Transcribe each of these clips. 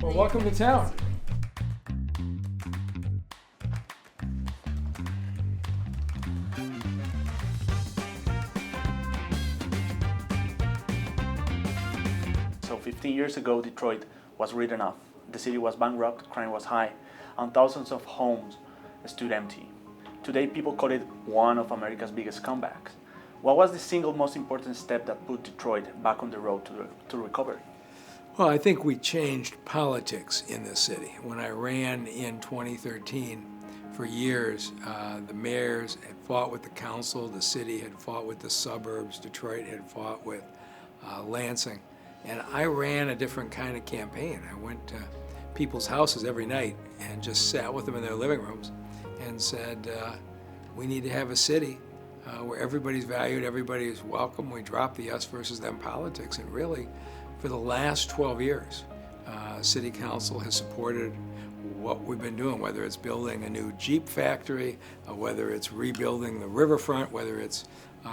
Well, welcome to town. So 15 years ago, Detroit was written off. The city was bankrupt, crime was high, and thousands of homes stood empty. Today, people call it one of America's biggest comebacks. What was the single most important step that put Detroit back on the road to recovery? Well, I think we changed politics in this city. When I ran in 2013, for years, the mayors had fought with the council, the city had fought with the suburbs, Detroit had fought with Lansing. And I ran a different kind of campaign. I went to people's houses every night and just sat with them in their living rooms and said, we need to have a city where everybody's valued, everybody is welcome. We dropped the us versus them politics. And really, for the last 12 years, City Council has supported what we've been doing, whether it's building a new Jeep factory, whether it's rebuilding the riverfront, whether it's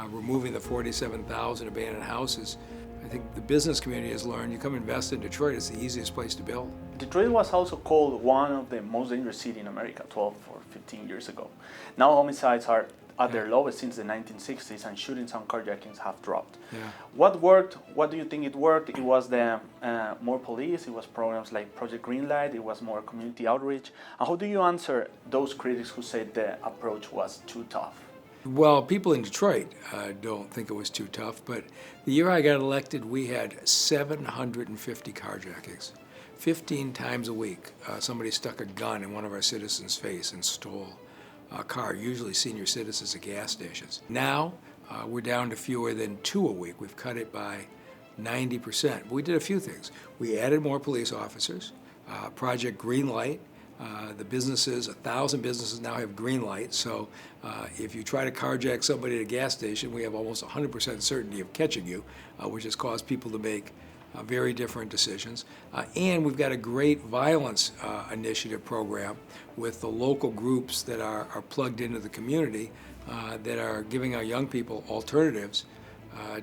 removing the 47,000 abandoned houses. I think the business community has learned, you come invest in Detroit, it's the easiest place to build. Detroit was also called one of the most dangerous cities in America 12 or 15 years ago. Now homicides are at their lowest since the 1960s, and shootings and carjackings have dropped. Yeah. What worked? What do you think it worked? It was the more police, it was programs like Project Greenlight, it was more community outreach. And how do you answer those critics who said the approach was too tough? Well, people in Detroit don't think it was too tough, but the year I got elected, we had 750 carjackings. 15 times a week, somebody stuck a gun in one of our citizens' face and stole a car, usually senior citizens at gas stations. Now, we're down to fewer than 2 a week. We've cut it by 90%. We did a few things. We added more police officers, Project Greenlight. The businesses, 1,000 businesses now have green light, so if you try to carjack somebody at a gas station, we have almost 100% certainty of catching you, which has caused people to make very different decisions. And we've got a great violence initiative program with the local groups that are plugged into the community that are giving our young people alternatives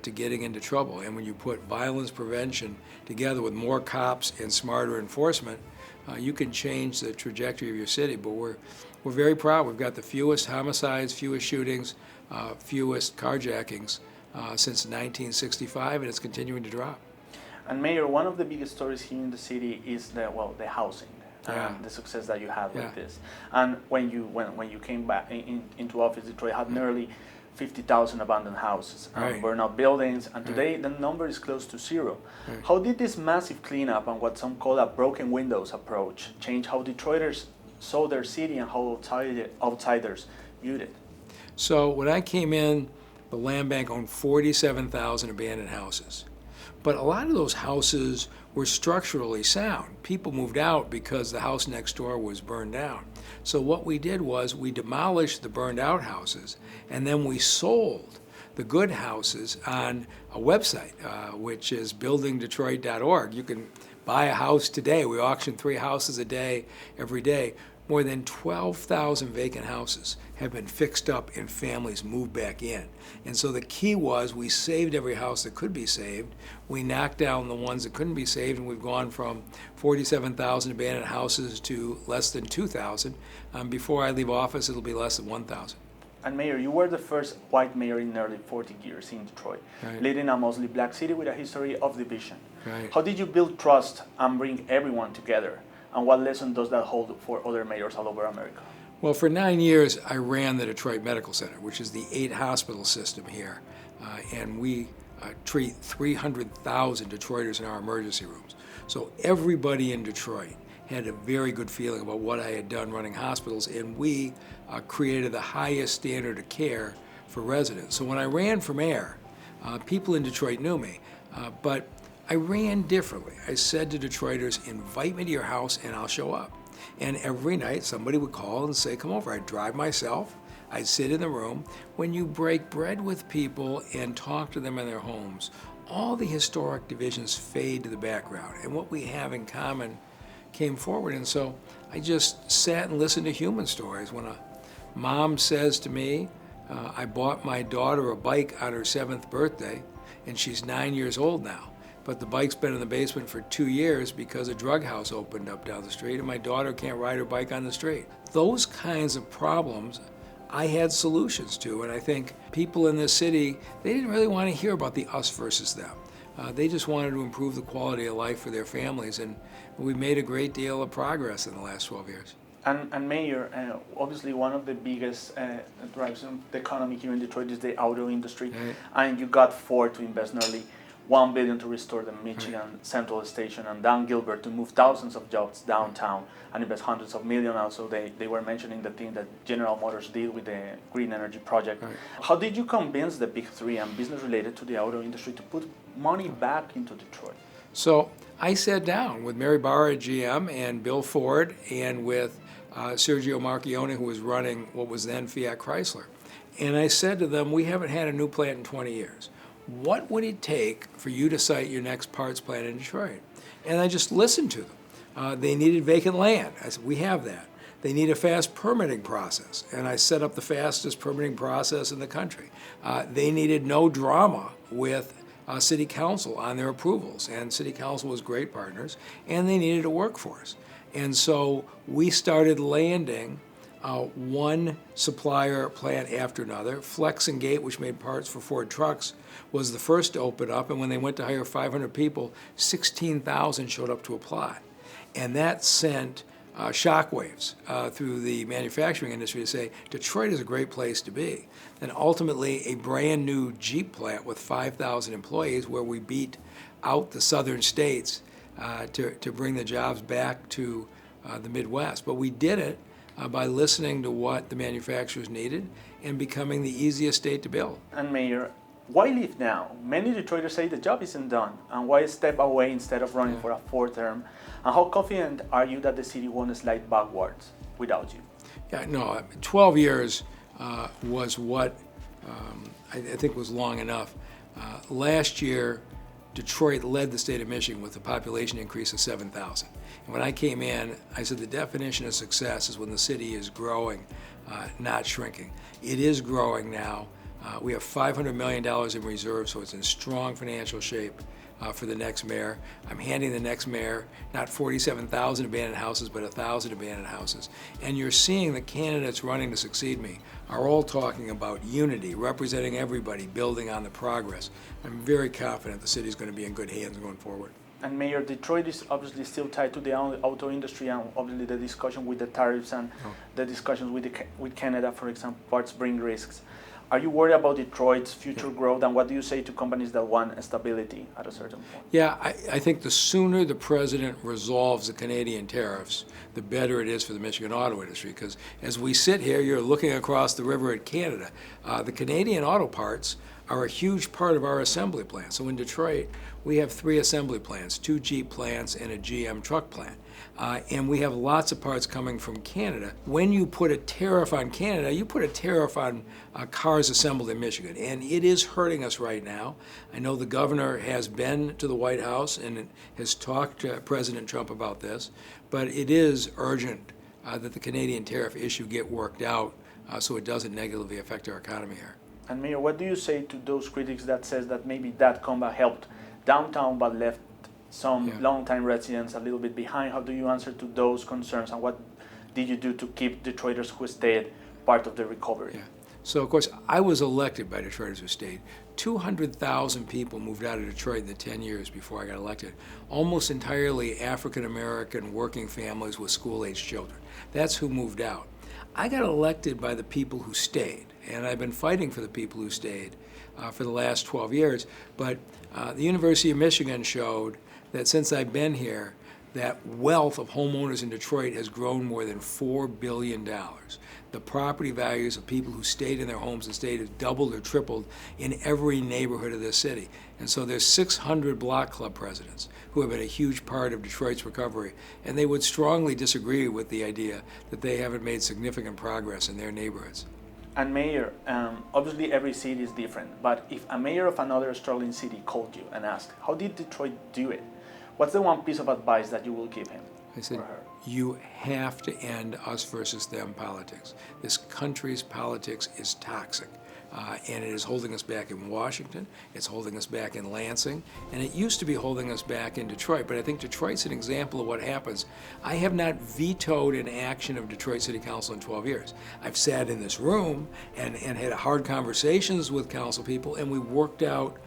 to getting into trouble. And when you put violence prevention together with more cops and smarter enforcement, you can change the trajectory of your city. But we're very proud. We've got the fewest homicides, fewest shootings, fewest carjackings since 1965, and it's continuing to drop. And Mayor, one of the biggest stories here in the city is the housing. Yeah. The success that you have Yeah. with this. And when you came back into office, Detroit had nearly 50,000 abandoned houses, Right. burned out buildings, and today the number is close to zero. Right. How did this massive cleanup and what some call a broken windows approach change how Detroiters saw their city and how outsiders viewed it? So when I came in, the land bank owned 47,000 abandoned houses. But a lot of those houses were structurally sound. People moved out because the house next door was burned down. So what we did was we demolished the burned out houses, and then we sold the good houses on a website, which is buildingdetroit.org. You can buy a house today. We auction 3 houses a day, every day. More than 12,000 vacant houses have been fixed up and families moved back in. And so the key was we saved every house that could be saved. We knocked down the ones that couldn't be saved, and we've gone from 47,000 abandoned houses to less than 2,000. Before I leave office, it'll be less than 1,000. And Mayor, you were the first white mayor in nearly 40 years in Detroit, Right. leading a mostly black city with a history of division. Right. How did you build trust and bring everyone together? And what lesson does that hold for other mayors all over America? Well, for 9 years, I ran the Detroit Medical Center, which is the 8-hospital system here. And we treat 300,000 Detroiters in our emergency rooms. So everybody in Detroit had a very good feeling about what I had done running hospitals, and we created the highest standard of care for residents. So when I ran for mayor, people in Detroit knew me, but I ran differently. I said to Detroiters, invite me to your house and I'll show up. And every night somebody would call and say, come over. I'd drive myself. I'd sit in the room. When you break bread with people and talk to them in their homes, all the historic divisions fade to the background. And what we have in common came forward. And so I just sat and listened to human stories. When a mom says to me, I bought my daughter a bike on her 7th birthday, and she's 9 years old now. but the bike's been in the basement for 2 years because a drug house opened up down the street and my daughter can't ride her bike on the street. Those kinds of problems I had solutions to, and I think people in this city, they didn't really want to hear about the us versus them. They just wanted to improve the quality of life for their families, and we made a great deal of progress in the last 12 years. And Mayor, obviously one of the biggest drives in the economy here in Detroit is the auto industry, Right. and you got Ford to invest nearly $1 billion to restore the Michigan Central Station, and Dan Gilbert to move thousands of jobs downtown and invest hundreds of millions. Also, they were mentioning the thing that General Motors did with the green energy project. Right. How did you convince the big three and business related to the auto industry to put money back into Detroit? So I sat down with Mary Barra at GM and Bill Ford and with Sergio Marchionne, who was running what was then Fiat Chrysler. And I said to them, we haven't had a new plant in 20 years. What would it take for you to site your next parts plant in Detroit? And I just listened to them. They needed vacant land. I said, we have that. They need a fast permitting process, and I set up the fastest permitting process in the country. They needed no drama with City Council on their approvals, and City Council was great partners, and they needed a workforce. And so we started landing one supplier plant after another. Flex and Gate, which made parts for Ford trucks, was the first to open up, and when they went to hire 500 people, 16,000 showed up to apply. And that sent shockwaves through the manufacturing industry to say, Detroit is a great place to be. And ultimately, a brand new Jeep plant with 5,000 employees where we beat out the southern states to bring the jobs back to the Midwest. But we did it by listening to what the manufacturers needed and becoming the easiest state to build. And Mayor, why leave now? Many Detroiters say the job isn't done, and why step away instead of running for a fourth term? And how confident are you that the city won't slide backwards without you? Yeah, no, 12 years was what I think was long enough. Last year, Detroit led the state of Michigan with a population increase of 7,000. And when I came in, I said the definition of success is when the city is growing, not shrinking. It is growing now. We have $500 million in reserves, so it's in strong financial shape for the next mayor. I'm handing the next mayor not 47,000 abandoned houses, but 1,000 abandoned houses. And you're seeing the candidates running to succeed me are all talking about unity, representing everybody, building on the progress. I'm very confident the city's going to be in good hands going forward. And Mayor, Detroit is obviously still tied to the auto industry, and obviously the discussion with the tariffs and the discussions with Canada, for example, parts bring risks. Are you worried about Detroit's future growth, and what do you say to companies that want stability at a certain point? Yeah, I think the sooner the president resolves the Canadian tariffs, the better it is for the Michigan auto industry. Because as we sit here, you're looking across the river at Canada. The Canadian auto parts are a huge part of our assembly plant. So in Detroit, we have 3 assembly plants, 2 Jeep plants and a GM truck plant. And we have lots of parts coming from Canada. When you put a tariff on Canada, you put a tariff on cars assembled in Michigan. And it is hurting us right now. I know the governor has been to the White House and has talked to President Trump about this, but it is urgent that the Canadian tariff issue get worked out so it doesn't negatively affect our economy here. And Mayor, what do you say to those critics that says that maybe that combat helped downtown but left some longtime residents a little bit behind? How do you answer to those concerns, and what did you do to keep Detroiters who stayed part of the recovery? Yeah. So, of course, I was elected by Detroiters who stayed. 200,000 people moved out of Detroit in the 10 years before I got elected, almost entirely African-American working families with school-aged children. That's who moved out. I got elected by the people who stayed, and I've been fighting for the people who stayed for the last 12 years. But the University of Michigan showed that since I've been here, that wealth of homeowners in Detroit has grown more than $4 billion. The property values of people who stayed in their homes and stayed have doubled or tripled in every neighborhood of this city. And so there's 600 block club presidents who have been a huge part of Detroit's recovery, and they would strongly disagree with the idea that they haven't made significant progress in their neighborhoods. And Mayor, obviously every city is different, but if a mayor of another struggling city called you and asked, how did Detroit do it? What's the one piece of advice that you will give him? I said, you have to end us versus them politics. This country's politics is toxic. And it is holding us back in Washington, it's holding us back in Lansing, and it used to be holding us back in Detroit, but I think Detroit's an example of what happens. I have not vetoed an action of Detroit City Council in 12 years. I've sat in this room and had hard conversations with council people, and we worked out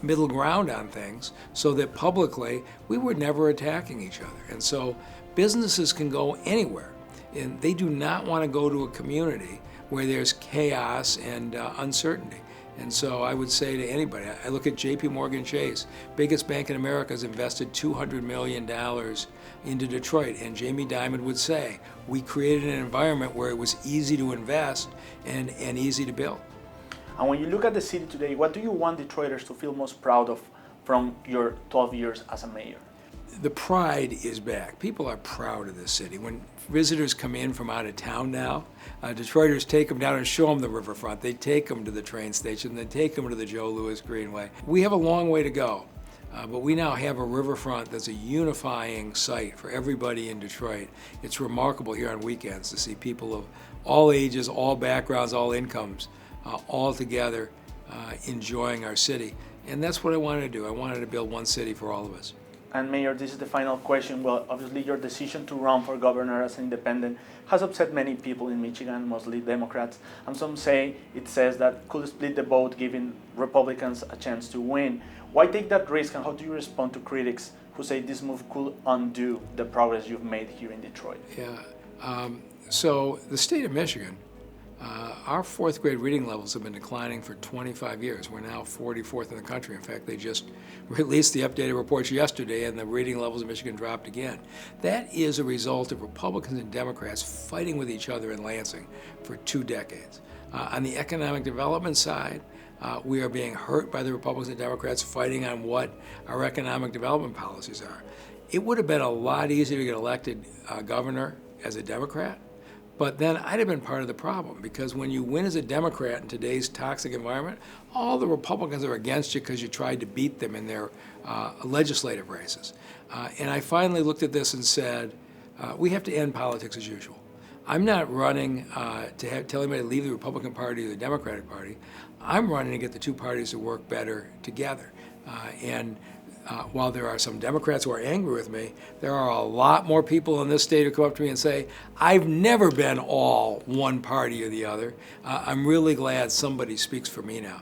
middle ground on things so that publicly we were never attacking each other. And so businesses can go anywhere, and they do not want to go to a community where there's chaos and uncertainty. And so I would say to anybody, I look at JP Morgan Chase, biggest bank in America, has invested $200 million into Detroit. And Jamie Dimon would say, we created an environment where it was easy to invest and easy to build. And when you look at the city today, what do you want Detroiters to feel most proud of from your 12 years as a mayor? The pride is back. People are proud of this city. When visitors come in from out of town now, Detroiters take them down and show them the riverfront. They take them to the train station. They take them to the Joe Louis Greenway. We have a long way to go, but we now have a riverfront that's a unifying site for everybody in Detroit. It's remarkable here on weekends to see people of all ages, all backgrounds, all incomes, all together enjoying our city. And that's what I wanted to do. I wanted to build one city for all of us. And Mayor, this is the final question. Well, obviously your decision to run for governor as an independent has upset many people in Michigan, mostly Democrats, and some say it says that could split the vote, giving Republicans a chance to win. Why take that risk, and how do you respond to critics who say this move could undo the progress you've made here in Detroit? Yeah, so the state of Michigan, our fourth grade reading levels have been declining for 25 years. We're now 44th in the country. In fact, they just released the updated reports yesterday, and the reading levels in Michigan dropped again. That is a result of Republicans and Democrats fighting with each other in Lansing for 2 decades. On the economic development side, we are being hurt by the Republicans and Democrats fighting on what our economic development policies are. It would have been a lot easier to get elected governor as a Democrat. But then I'd have been part of the problem, because when you win as a Democrat in today's toxic environment, all the Republicans are against you because you tried to beat them in their legislative races. And I finally looked at this and said, we have to end politics as usual. I'm not running to tell anybody to leave the Republican Party or the Democratic Party. I'm running to get the two parties to work better together. While there are some Democrats who are angry with me, there are a lot more people in this state who come up to me and say, I've never been all one party or the other. I'm really glad somebody speaks for me now.